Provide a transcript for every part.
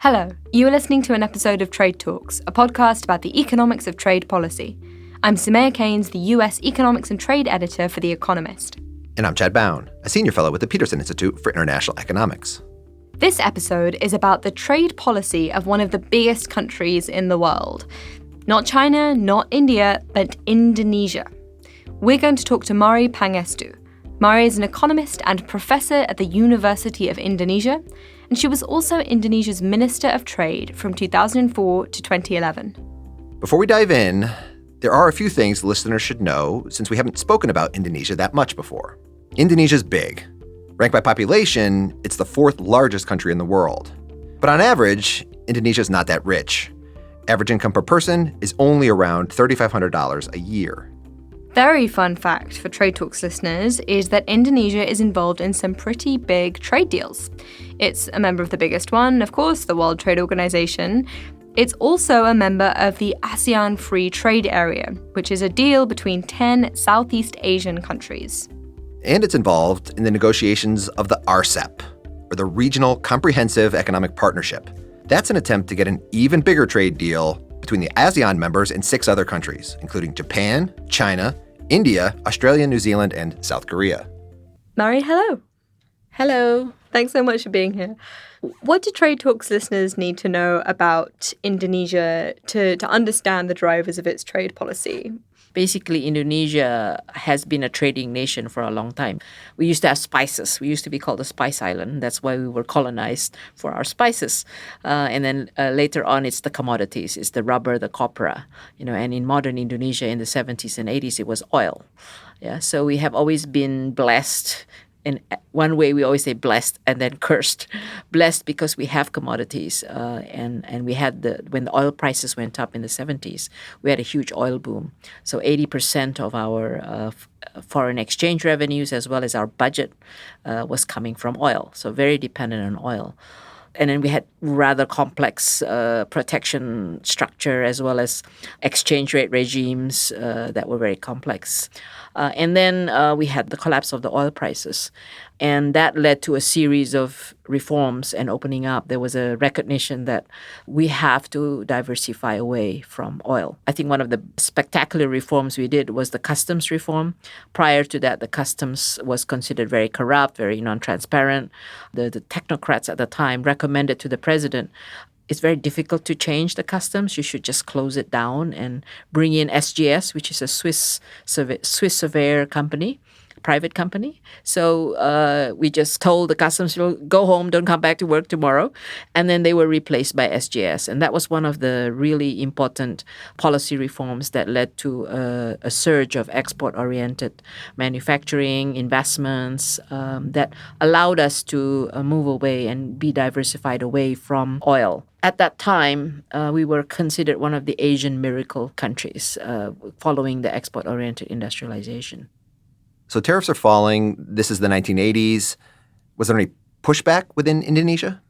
Hello, you are listening to an episode of Trade Talks, a podcast about the economics of trade policy. I'm Samaya Keynes, the US Economics and Trade Editor for The Economist. And I'm Chad Bown, a senior fellow with the Peterson Institute for International Economics. This episode is about the trade policy of one of the biggest countries in the world. Not China, not India, but Indonesia. We're going to talk to Mari Pangestu. Mari is an economist and professor at the University of Indonesia, and she was also Indonesia's Minister of Trade from 2004 to 2011. Before we dive in, there are a few things listeners should know since we haven't spoken about Indonesia that much before. Indonesia's big. Ranked by population, it's the fourth largest country in the world. But on average, Indonesia's not that rich. Average income per person is only around $3,500 a year. Very fun fact for Trade Talks listeners is that Indonesia is involved in some pretty big trade deals. It's a member of the biggest one, of course, the World Trade Organization. It's also a member of the ASEAN Free Trade Area, which is a deal between 10 Southeast Asian countries. And it's involved in the negotiations of the RCEP, or the Regional Comprehensive Economic Partnership. That's an attempt to get an even bigger trade deal between the ASEAN members and 6 other countries, including Japan, China, India, Australia, New Zealand, and South Korea. Mari, hello. Hello. Thanks so much for being here. What do Trade Talks listeners need to know about Indonesia to understand the drivers of its trade policy? Basically, Indonesia has been a trading nation for a long time. We used to have spices. We used to be called the Spice Island. That's why we were colonized for our spices. And then later on, it's the commodities. It's the rubber, the copra. And in modern Indonesia in the 70s and 80s, it was oil. Yeah, so we have always been blessed. In one way, we always say blessed and then cursed. Blessed because we have commodities, and we had when the oil prices went up in the 70s, we had a huge oil boom. So 80% of our foreign exchange revenues, as well as our budget, was coming from oil. So very dependent on oil. And then we had rather complex protection structure as well as exchange rate regimes that were very complex. And then we had the collapse of the oil prices. And that led to a series of reforms and opening up. There was a recognition that we have to diversify away from oil. I think one of the spectacular reforms we did was the customs reform. Prior to that, the customs was considered very corrupt, very non-transparent. The technocrats at the time recommended to the president, it's very difficult to change the customs. You should just close it down and bring in SGS, which is a Swiss surveyor company, private company. So we just told the customs people, go home, don't come back to work tomorrow. And then they were replaced by SGS. And that was one of the really important policy reforms that led to a surge of export-oriented manufacturing, investments that allowed us to move away and be diversified away from oil. At that time, we were considered one of the Asian miracle countries following the export-oriented industrialization. So tariffs are falling. This is the 1980s. Was there any pushback within Indonesia?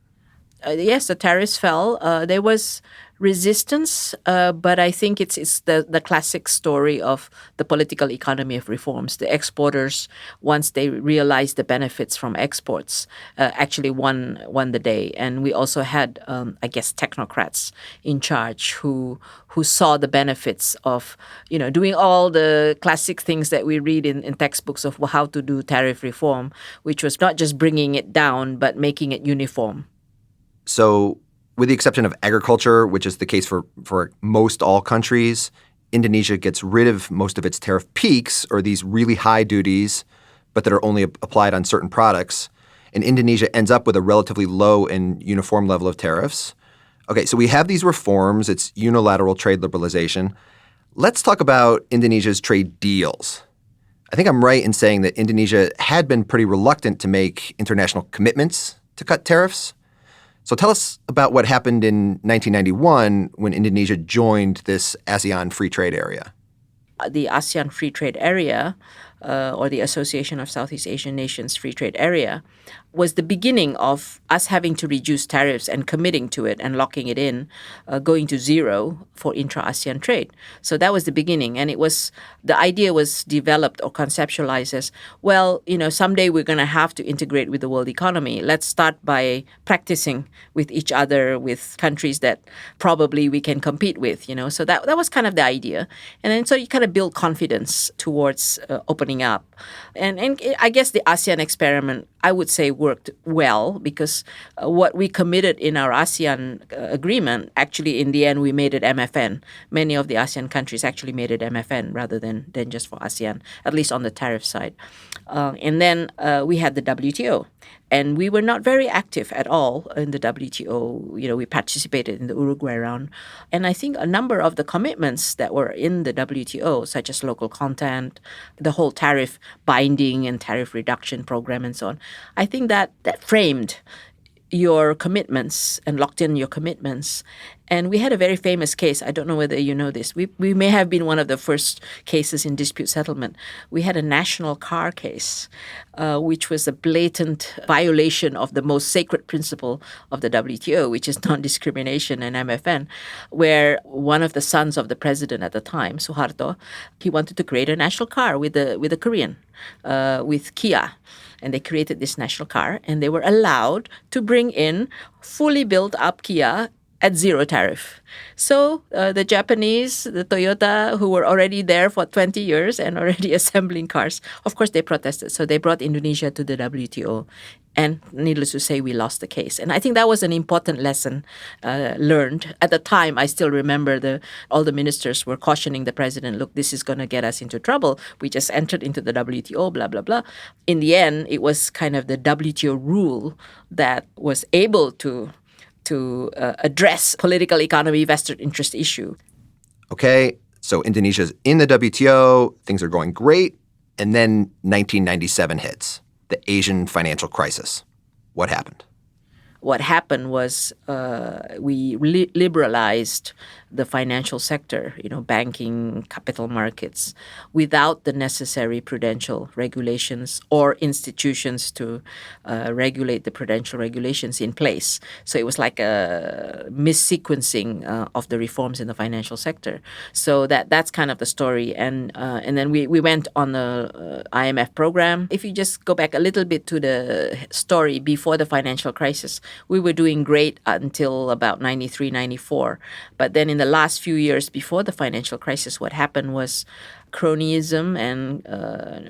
Yes, the tariffs fell. There was resistance, but I think it's the classic story of the political economy of reforms. The exporters, once they realized the benefits from exports, actually won the day. And we also had, technocrats in charge who saw the benefits of, doing all the classic things that we read in textbooks of how to do tariff reform, which was not just bringing it down, but making it uniform. So with the exception of agriculture, which is the case for most all countries, Indonesia gets rid of most of its tariff peaks, or these really high duties, but that are only applied on certain products. And Indonesia ends up with a relatively low and uniform level of tariffs. Okay, so we have these reforms. It's unilateral trade liberalization. Let's talk about Indonesia's trade deals. I think I'm right in saying that Indonesia had been pretty reluctant to make international commitments to cut tariffs. So tell us about what happened in 1991 when Indonesia joined this ASEAN Free Trade Area. The ASEAN Free Trade Area or the Association of Southeast Asian Nations Free Trade Area, was the beginning of us having to reduce tariffs and committing to it and locking it in, going to zero for intra-ASEAN trade. So that was the beginning. And the idea was developed or conceptualized as, well, someday we're going to have to integrate with the world economy. Let's start by practicing with each other, with countries that probably we can compete with, So that was kind of the idea. And then so you kind of build confidence towards opening up. And I guess the ASEAN experiment, I would say, worked well because what we committed in our ASEAN agreement, actually in the end we made it MFN. Many of the ASEAN countries actually made it MFN rather than just for ASEAN, at least on the tariff side. And then we had the WTO. And we were not very active at all in the WTO. We participated in the Uruguay round. And I think a number of the commitments that were in the WTO, such as local content, the whole tariff binding and tariff reduction program and so on, I think that framed your commitments and locked in your commitments. And we had a very famous case. I don't know whether you know this. We may have been one of the first cases in dispute settlement. We had a national car case, which was a blatant violation of the most sacred principle of the WTO, which is non-discrimination and MFN, where one of the sons of the president at the time, Suharto, he wanted to create a national car with a Korean, with Kia. And they created this national car, and they were allowed to bring in fully built up Kia at zero tariff. So the Japanese, the Toyota, who were already there for 20 years and already assembling cars, of course they protested. So they brought Indonesia to the WTO. And needless to say, we lost the case. And I think that was an important lesson learned. At the time, I still remember all the ministers were cautioning the president, look, this is going to get us into trouble. We just entered into the WTO, blah, blah, blah. In the end, it was kind of the WTO rule that was able to address political economy vested interest issue. Okay, so Indonesia's in the WTO, things are going great, and then 1997 hits, the Asian financial crisis. What happened? What happened was we liberalized the financial sector, banking, capital markets, without the necessary prudential regulations or institutions to regulate the prudential regulations in place. So it was like a missequencing of the reforms in the financial sector. So that's kind of the story. And then we went on the IMF program. If you just go back a little bit to the story before the financial crisis, we were doing great until about 93, 94. But then in the last few years before the financial crisis, what happened was cronyism and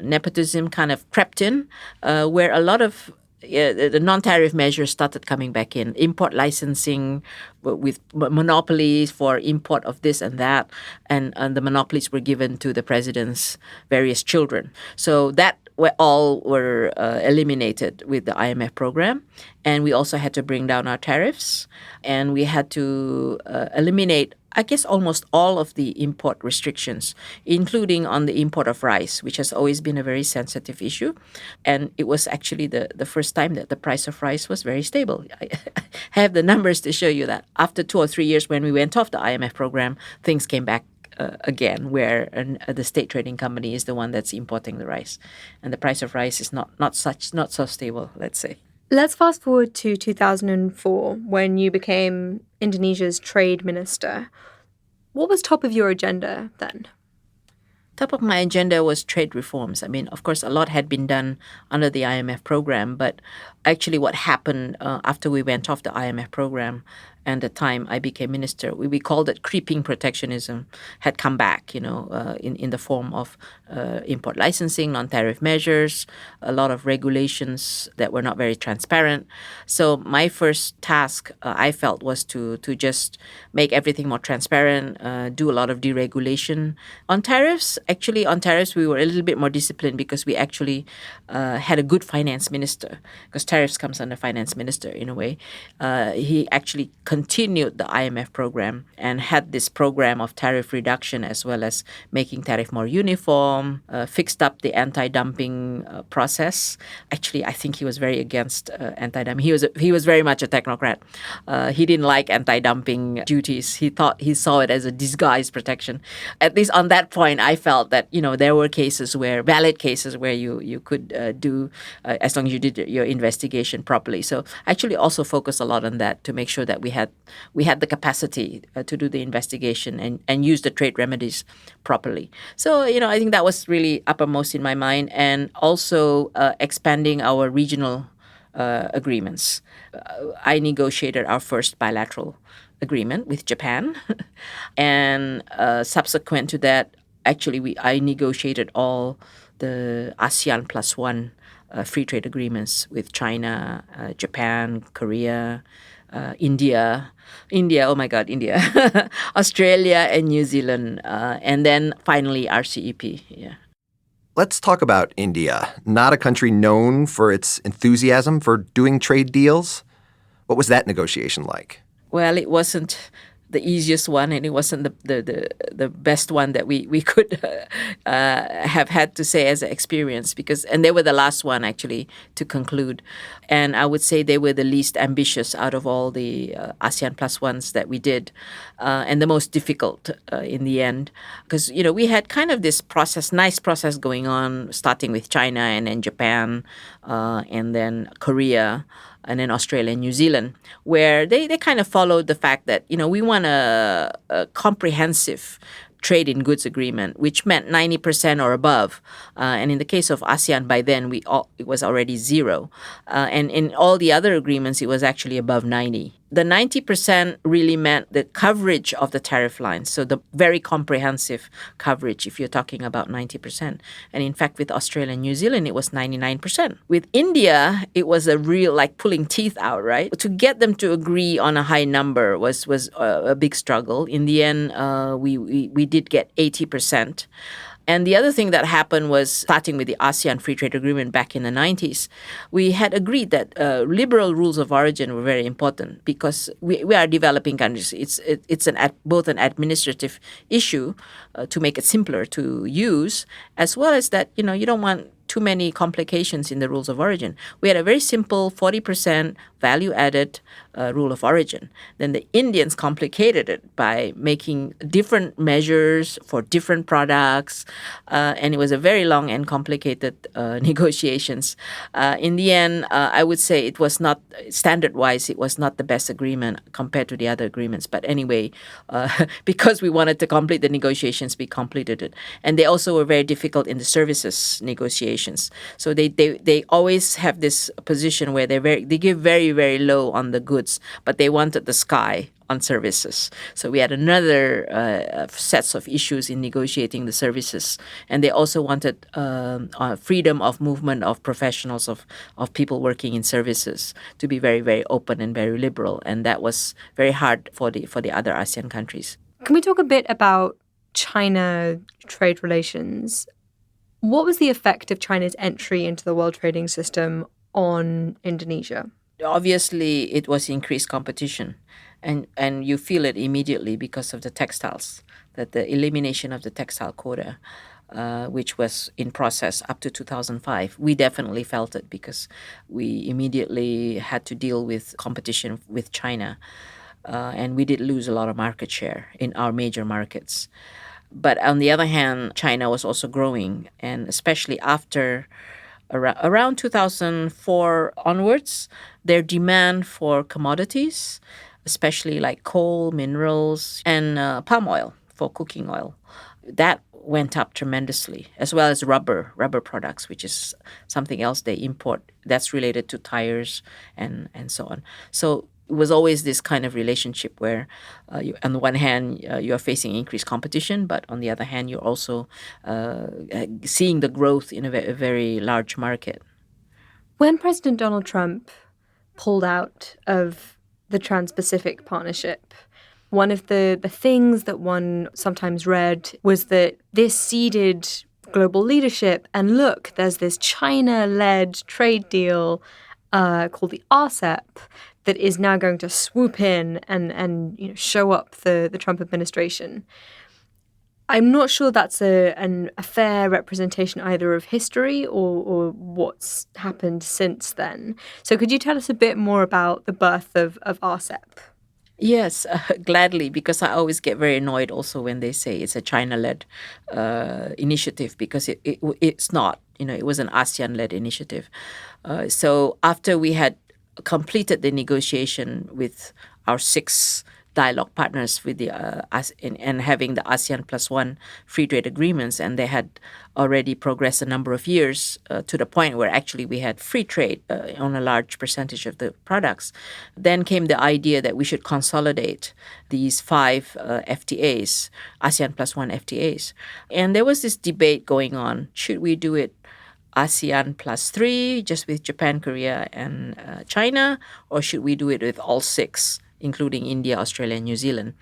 nepotism kind of crept in, where a lot of the non-tariff measures started coming back in. Import licensing with monopolies for import of this and that. And the monopolies were given to the president's various children. So that all were eliminated with the IMF program. And we also had to bring down our tariffs. And we had to eliminate, I guess, almost all of the import restrictions, including on the import of rice, which has always been a very sensitive issue. And it was actually the first time that the price of rice was very stable. I have the numbers to show you that. After 2 or 3 years when we went off the IMF program, things came back again, where the state trading company is the one that's importing the rice. And the price of rice is not so stable, let's say. Let's fast forward to 2004, when you became Indonesia's trade minister. What was top of your agenda then? Top of my agenda was trade reforms. I mean, of course, a lot had been done under the IMF program, but actually what happened after we went off the IMF program and the time I became minister, we called it creeping protectionism, had come back, in the form of import licensing, non-tariff measures, a lot of regulations that were not very transparent. So my first task, I felt, was to just make everything more transparent, do a lot of deregulation. On tariffs, we were a little bit more disciplined because we actually had a good finance minister, because tariffs comes under finance minister in a way. He actually continued the IMF program and had this program of tariff reduction as well as making tariff more uniform, fixed up the anti-dumping process. Actually, I think he was very against anti-dumping. He was very much a technocrat. He didn't like anti-dumping duties. He saw it as a disguised protection. At least on that point, I felt that there were valid cases where you could do as long as you did your investigation properly. So I actually also focused a lot on that to make sure that we had the capacity to do the investigation and use the trade remedies properly. So I think that was really uppermost in my mind, and also expanding our regional agreements. I negotiated our first bilateral agreement with Japan, and subsequent to that, actually I negotiated all the ASEAN +1 free trade agreements with China, Japan, Korea, India, oh my God, India, Australia, and New Zealand, and then finally RCEP. Yeah. Let's talk about India, not a country known for its enthusiasm for doing trade deals. What was that negotiation like? Well, it wasn't the easiest one, and it wasn't the best one that we could have had to say as an experience, and they were the last one actually to conclude, and I would say they were the least ambitious out of all the ASEAN +1s that we did, and the most difficult in the end, because we had kind of this nice process going on, starting with China and then Japan, and then Korea, and then Australia and New Zealand, where they kind of followed the fact that, we want a comprehensive trade in goods agreement, which meant 90% or above. And in the case of ASEAN, by then, it was already 0. And in all the other agreements, it was actually above 90. The 90% really meant the coverage of the tariff lines, so the very comprehensive coverage if you're talking about 90%. And in fact, with Australia and New Zealand, it was 99%. With India, it was a real, pulling teeth out, right? To get them to agree on a high number was a big struggle. In the end, we did get 80%. And the other thing that happened was, starting with the ASEAN Free Trade Agreement back in the 90s, we had agreed that liberal rules of origin were very important, because we are developing countries. It's both an administrative issue to make it simpler to use, as well as that, you don't want too many complications in the rules of origin. We had a very simple 40% value-added rule of origin. Then the Indians complicated it by making different measures for different products, and it was a very long and complicated negotiations. In the end, I would say it was not, standard-wise, it was not the best agreement compared to the other agreements. But anyway, because we wanted to complete the negotiations, we completed it. And they also were very difficult in the services negotiations. So they always have this position where they give very, very low on the goods, but they wanted the sky on services. So we had another sets of issues in negotiating the services. And they also wanted freedom of movement of professionals, of people working in services, to be very, very open and very liberal. And that was very hard for the other ASEAN countries. Can we talk a bit about China trade relations? What was the effect of China's entry into the world trading system on Indonesia? Obviously, it was increased competition, and you feel it immediately because of the textiles, that the elimination of the textile quota, which was in process up to 2005. We definitely felt it because we immediately had to deal with competition with China, and we did lose a lot of market share in our major markets. But on the other hand, China was also growing, and especially after around 2004 onwards, their demand for commodities, especially like coal, minerals, and palm oil for cooking oil, that went up tremendously, as well as rubber products, which is something else they import that's related to tires and so on. So it was always this kind of relationship where on the one hand, you're facing increased competition, but on the other hand, you're also seeing the growth in a very large market. When President Donald Trump pulled out of the Trans-Pacific Partnership, one of the things that one sometimes read was that this ceded global leadership, and look, there's this China-led trade deal called the RCEP that is now going to swoop in and show up the Trump administration. I'm not sure that's a fair representation either of history or what's happened since then. So could you tell us a bit more about the birth of RCEP? Yes, gladly, because I always get very annoyed also when they say it's a China-led initiative, because it's not. It was an ASEAN-led initiative. So after we had completed the negotiation with our 6 dialogue partners with the and having the ASEAN +1 free trade agreements, and they had already progressed a number of years to the point where actually we had free trade on a large percentage of the products. Then came the idea that we should consolidate these 5 FTAs, ASEAN +1 FTAs. And there was this debate going on. Should we do it ASEAN +3, just with Japan, Korea, and China, or should we do it with all 6? Including India, Australia, and New Zealand.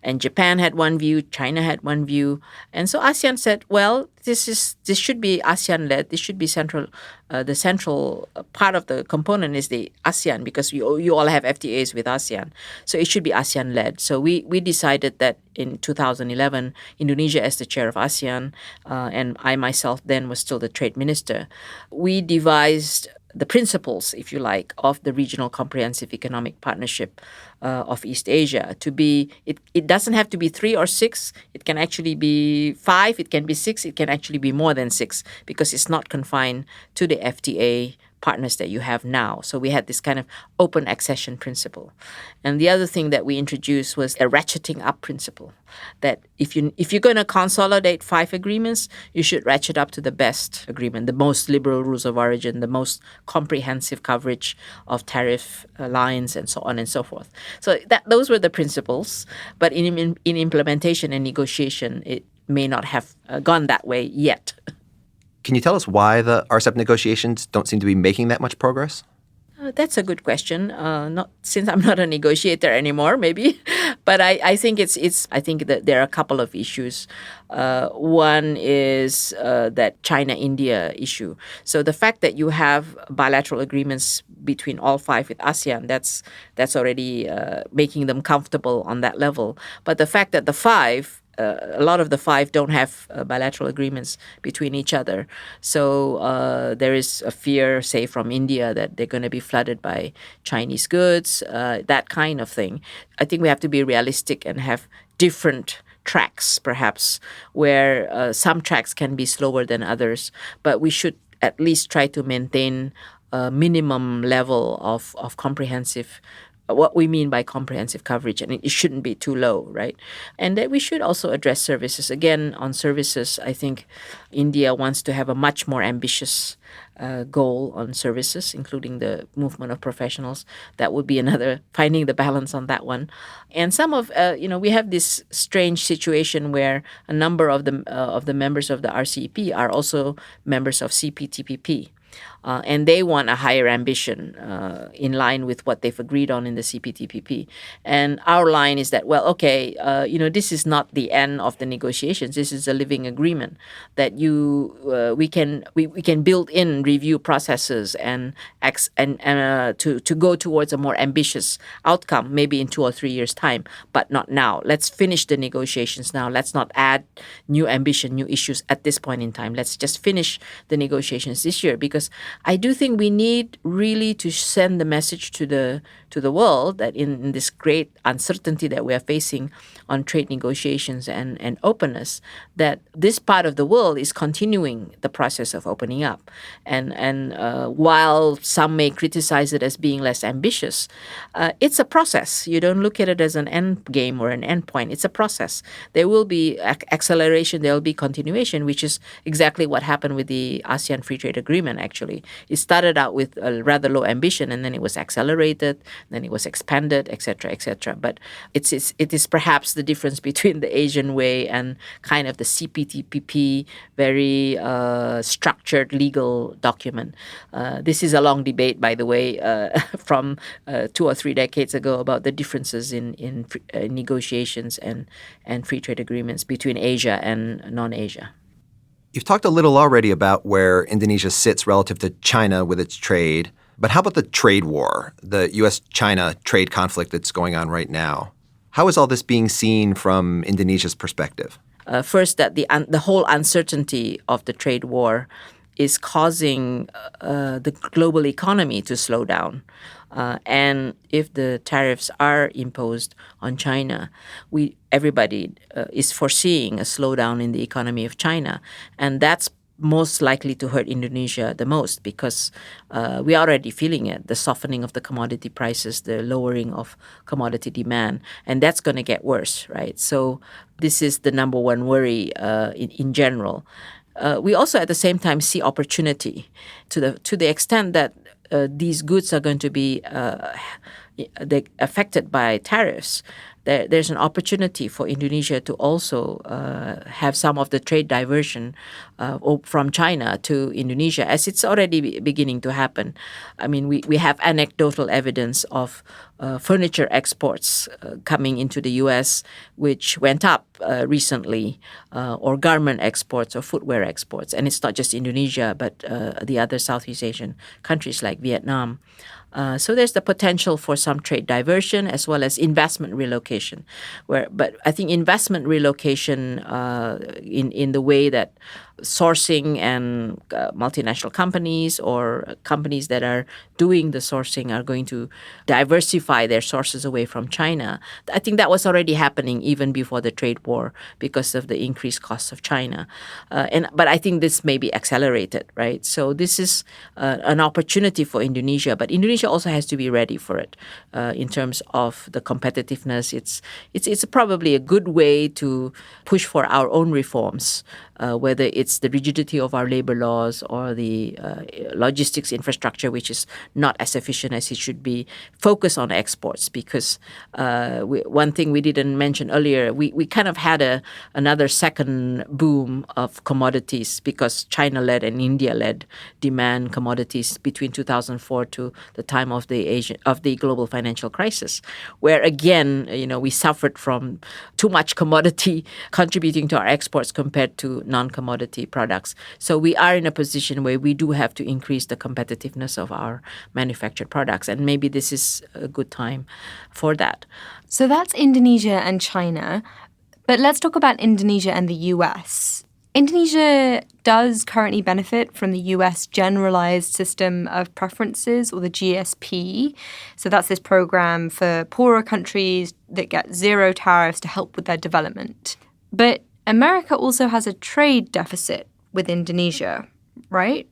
And Japan had one view, China had one view. And so ASEAN said, well, this should be ASEAN-led. This should be central. The central part of the component is the ASEAN, because you all have FTAs with ASEAN. So it should be ASEAN-led. So we decided that in 2011, Indonesia as the chair of ASEAN, and I myself then was still the trade minister, we devised the principles, if you like, of the Regional Comprehensive Economic Partnership of East Asia to be, it doesn't have to be 3 or 6, it can actually be 5, it can be 6, it can actually be more than 6, because it's not confined to the FTA partners that you have now. So we had this kind of open accession principle. And the other thing that we introduced was a ratcheting up principle, that if you're going to consolidate 5 agreements, you should ratchet up to the best agreement, the most liberal rules of origin, the most comprehensive coverage of tariff lines, and so on and so forth. So those were the principles, but in implementation and negotiation, it may not have gone that way yet. Can you tell us why the RCEP negotiations don't seem to be making that much progress? That's a good question. Not since I'm not a negotiator anymore, maybe, but I think I think that there are a couple of issues. One is that China-India issue. So the fact that you have bilateral agreements between all 5 with ASEAN, that's already making them comfortable on that level. But the fact that the 5 a lot of the 5 don't have bilateral agreements between each other. So there is a fear, say, from India that they're going to be flooded by Chinese goods, that kind of thing. I think we have to be realistic and have different tracks, perhaps, where some tracks can be slower than others. But we should at least try to maintain a minimum level of comprehensive what we mean by comprehensive coverage, and it shouldn't be too low, right? And that we should also address services. Again, on services, I think India wants to have a much more ambitious goal on services, including the movement of professionals. That would be another, finding the balance on that one. And some of, we have this strange situation where a number of the members of the RCEP are also members of CPTPP. And they want a higher ambition in line with what they've agreed on in the CPTPP. And our line is that, well, okay, this is not the end of the negotiations. This is a living agreement that we can build in review processes and to go towards a more ambitious outcome, maybe in 2 or 3 years' time, but not now. Let's finish the negotiations now. Let's not add new ambition, new issues at this point in time. Let's just finish the negotiations this year, because I do think we need really to send the message to the world that in this great uncertainty that we are facing on trade negotiations and openness, that this part of the world is continuing the process of opening up. And while some may criticize it as being less ambitious, it's a process. You don't look at it as an end game or an end point. It's a process. There will be acceleration. There will be continuation, which is exactly what happened with the ASEAN Free Trade Agreement, actually. It started out with a rather low ambition, and then it was accelerated, then it was expanded, etc., etc. But it is perhaps the difference between the Asian way and kind of the CPTPP, very structured legal document. This is a long debate, by the way, from 2 or 3 decades ago about the differences in negotiations and free trade agreements between Asia and non-Asia. You've talked a little already about where Indonesia sits relative to China with its trade, But how about the trade war, the U.S.-China trade conflict that's going on right now? How is all this being seen from Indonesia's perspective? First, that the whole uncertainty of the trade war is causing the global economy to slow down. And if the tariffs are imposed on China, everybody is foreseeing a slowdown in the economy of China. And that's most likely to hurt Indonesia the most because we are already feeling it, the softening of the commodity prices, the lowering of commodity demand, and that's going to get worse, right? So this is the number one worry in general. We also at the same time see opportunity to the extent that these goods are going to be affected by tariffs. There's an opportunity for Indonesia to also have some of the trade diversion from China to Indonesia, as it's already beginning to happen. I mean, we have anecdotal evidence of furniture exports coming into the U.S., which went up recently, or garment exports or footwear exports. And it's not just Indonesia, but the other Southeast Asian countries like Vietnam. So there's the potential for some trade diversion as well as investment relocation. But I think investment relocation in the way that sourcing and multinational companies or companies that are doing the sourcing are going to diversify their sources away from China. I think that was already happening even before the trade war because of the increased costs of China. But I think this may be accelerated, right? So this is an opportunity for Indonesia, but Indonesia also has to be ready for it in terms of the competitiveness. It's probably a good way to push for our own reforms, whether it's the rigidity of our labor laws or the logistics infrastructure, which is not as efficient as it should be, focus on exports. Because one thing we didn't mention earlier, we kind of had another second boom of commodities because China-led and India-led demand commodities between 2004 to the time of the global financial crisis, where again, we suffered from too much commodity contributing to our exports compared to non-commodity products. So we are in a position where we do have to increase the competitiveness of our manufactured products. And maybe this is a good time for that. So that's Indonesia and China. But let's talk about Indonesia and the US. Indonesia does currently benefit from the US Generalized System of Preferences, or the GSP. So that's this program for poorer countries that get zero tariffs to help with their development. But America also has a trade deficit with Indonesia, right?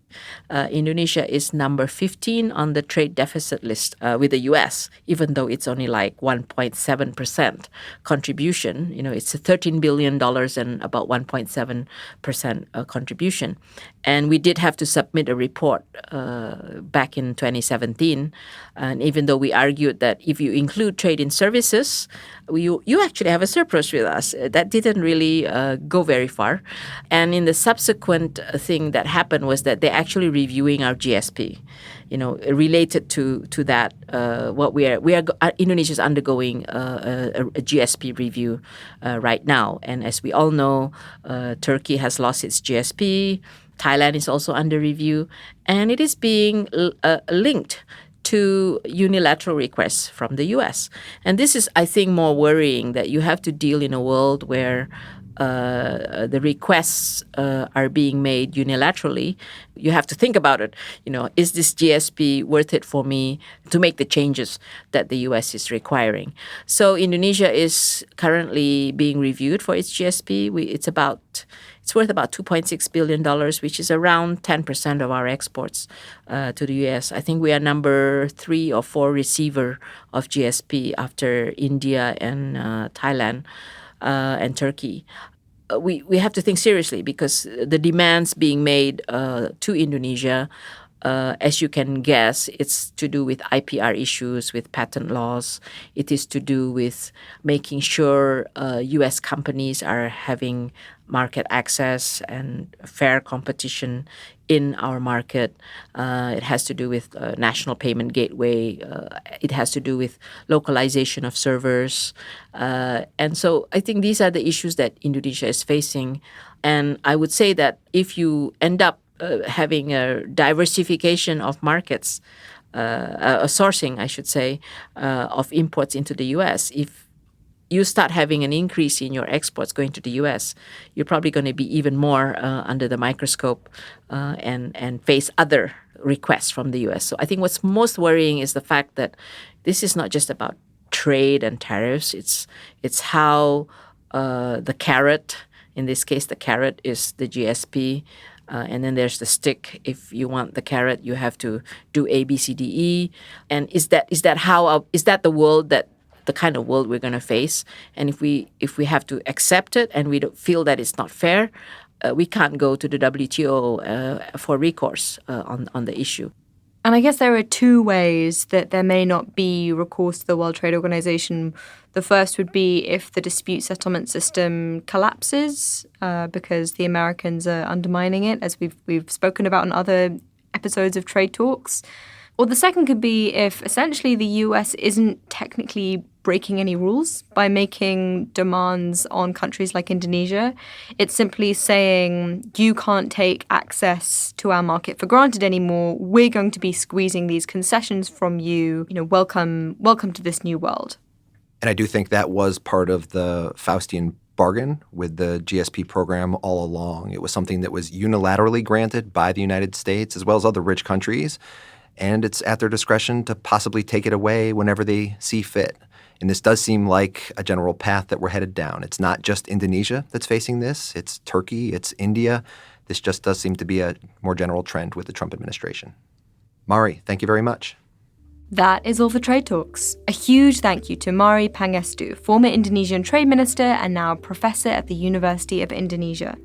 Indonesia is number 15 on the trade deficit list with the U.S., even though it's only like 1.7% contribution. It's $13 billion and about 1.7% contribution. And we did have to submit a report back in 2017. And even though we argued that if you include trade in services, you actually have a surplus with us. That didn't really go very far. And in the subsequent thing that happened was that they actually reviewing our GSP, related to that. Indonesia is undergoing a GSP review right now, and as we all know, Turkey has lost its GSP. Thailand is also under review, and it is being linked to unilateral requests from the U.S. And this is, I think, more worrying, that you have to deal in a world where the requests are being made unilaterally. You have to think about it. Is this GSP worth it for me to make the changes that the U.S. is requiring? So Indonesia is currently being reviewed for its GSP. It's worth about $2.6 billion, which is around 10% of our exports to the U.S. I think we are number 3 or 4 receiver of GSP after India and Thailand and Turkey. We have to think seriously, because the demands being made to Indonesia, as you can guess, it's to do with IPR issues, with patent laws. It is to do with making sure U.S. companies are having market access and fair competition in our market. It has to do with national payment gateway. It has to do with localization of servers. And so I think these are the issues that Indonesia is facing. And I would say that if you end up having a diversification of markets, sourcing, I should say, of imports into the U.S. If you start having an increase in your exports going to the U.S., you're probably going to be even more under the microscope and face other requests from the U.S. So I think what's most worrying is the fact that this is not just about trade and tariffs. It's how the carrot, in this case, the carrot is the GSP, and then there's the stick. If you want the carrot, you have to do A, B, C, D, E. And is that the world the kind of world we're going to face? And if we have to accept it and we don't feel that it's not fair, we can't go to the WTO for recourse on the issue. And I guess there are two ways that there may not be recourse to the World Trade Organization. The first would be if the dispute settlement system collapses because the Americans are undermining it, as we've spoken about in other episodes of Trade Talks. Or the second could be if essentially the US isn't technically breaking any rules by making demands on countries like Indonesia. It's simply saying you can't take access to our market for granted anymore. We're going to be squeezing these concessions from you. Welcome to this new world. And I do think that was part of the Faustian bargain with the GSP program all along. It was something that was unilaterally granted by the United States as well as other rich countries. And it's at their discretion to possibly take it away whenever they see fit. And this does seem like a general path that we're headed down. It's not just Indonesia that's facing this. It's Turkey. It's India. This just does seem to be a more general trend with the Trump administration. Mari, thank you very much. That is all for Trade Talks. A huge thank you to Mari Pangestu, former Indonesian Trade Minister and now Professor at the University of Indonesia.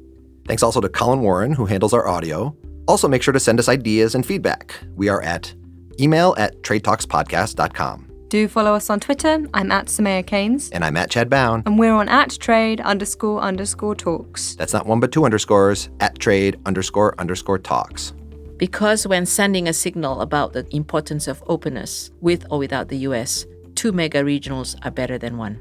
Thanks also to Colin Warren, who handles our audio. Also, make sure to send us ideas and feedback. We are at email@tradetalkspodcast.com. Do follow us on Twitter. I'm at Samaya Keynes. And I'm at Chad Bown. And we're on @trade__talks. That's not one but two underscores, @trade__talks. Because when sending a signal about the importance of openness with or without the US, 2 mega regionals are better than 1.